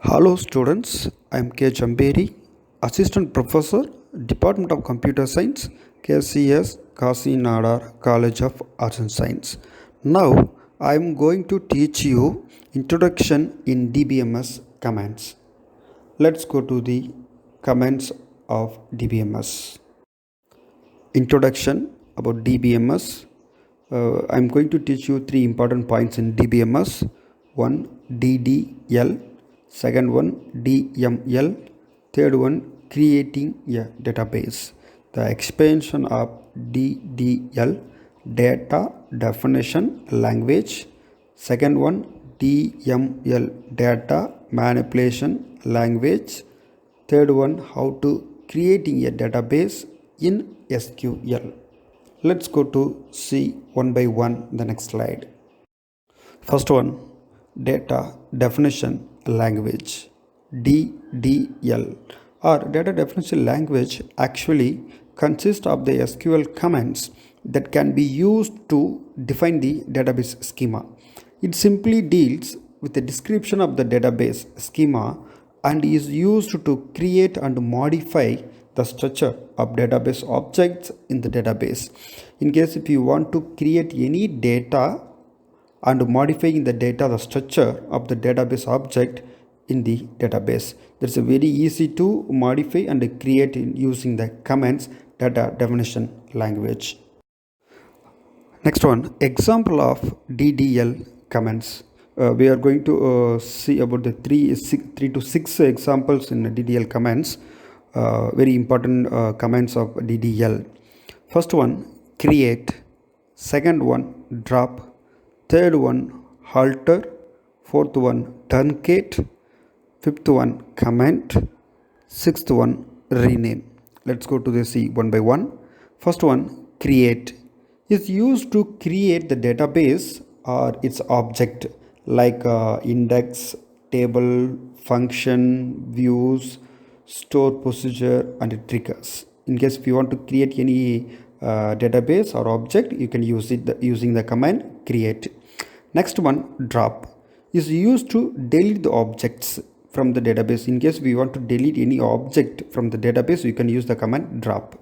Hello students, I am K. Chamberi, Assistant Professor, Department of Computer Science, KCS Kasi Nadar College of Arts and Science. Now I am going to teach you Introduction in DBMS commands. Let's go to the commands of DBMS. Introduction about DBMS. I'm going to teach you three important points in DBMS. One, DDL. Second one, DML. Third one, creating a database. The expansion of DDL, data definition language. Second one, DML, data manipulation language. Third one, how to creating a database in SQL. Let's go to see one by one the next slide. First one, data definition language, DDL or data definition language actually consists of the SQL commands that can be used to define the database schema. It simply deals with the description of the database schema and is used to create and modify the structure of database objects in the database. In case if you want to create any data and modifying the data, the structure of the database object in the database. That's a very easy to modify and create using the commands data definition language. Next one, example of DDL commands. We are going to see about the three to six examples in DDL commands. Very important commands of DDL. First one, create. Second one, drop. Third one, alter. Fourth one, truncate. Fifth one, comment. Sixth one, rename. Let's go to the see one by one. First one, create, is used to create the database or its object like index, table, function, views, store procedure and triggers. In case if you want to create any database or object, you can use it using the command create. Next one, drop, is used to delete the objects from the database. In case we want to delete any object from the database, you can use the command drop.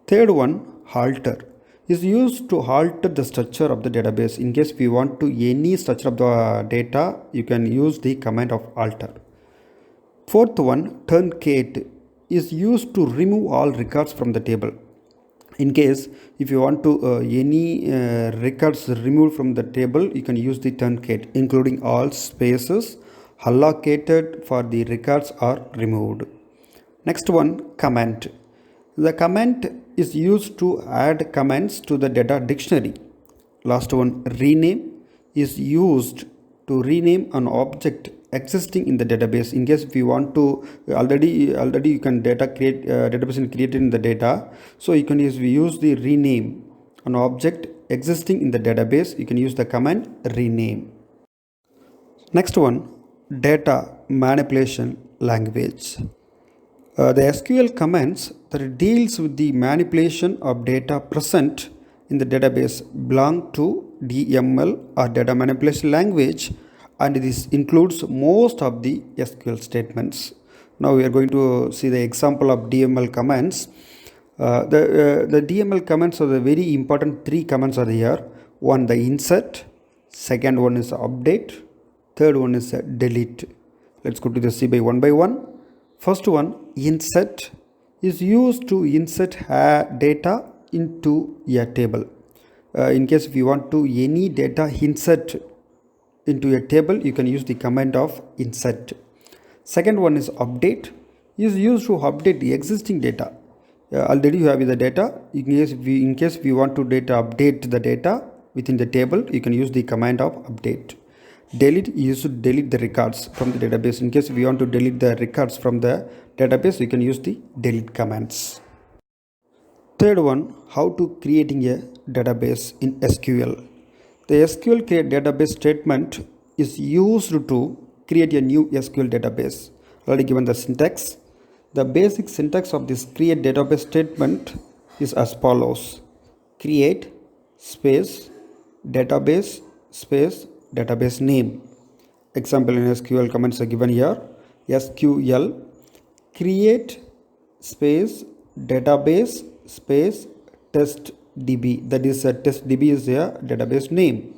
Third one, alter, is used to alter the structure of the database. In case we want to any structure of the data, you can use the command of alter. Fourth one, truncate, is used to remove all records from the table. In case if you want to any records removed from the table, you can use the truncate, including all spaces allocated for the records are removed. Next one, comment. The comment is used to add comments to the data dictionary. Last one, rename, is used to rename an object existing in the database. In case if you want to already you can database created in the data, so you can use the rename an object existing in the database. You can use the command rename. Next one, data manipulation language. The SQL commands that deals with the manipulation of data present in the database belong to DML or data manipulation language, and this includes most of the SQL statements. Now we are going to see the example of DML commands. The DML commands are the very important three commands are here. One, the insert. Second one is update. Third one is delete. Let's go to the see by one. First one, insert, is used to insert data into a table. In case if you want to any data insert into a table, you can use the command of insert. Second one is update, is used to update the existing data. Already you have the data. In case if you want to update the data within the table, you can use the command of update. Delete, is to delete the records from the database. In case if you want to delete the records from the database, you can use the delete commands. Third one, how to creating a database in SQL. The SQL create database statement is used to create a new SQL database. Already given the syntax. The basic syntax of this create database statement is as follows: create space database space database name. Example in SQL commands are given here. SQL create space database space test db, that is a test db is a database name.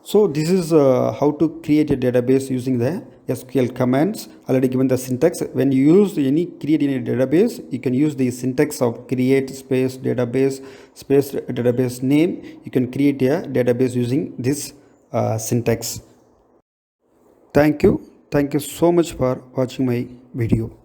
So this is how to create a database using the SQL commands. Already given the syntax. When you use any create in a database, you can use the syntax of create space database space database name. You can create a database using this syntax. Thank you so much for watching my video.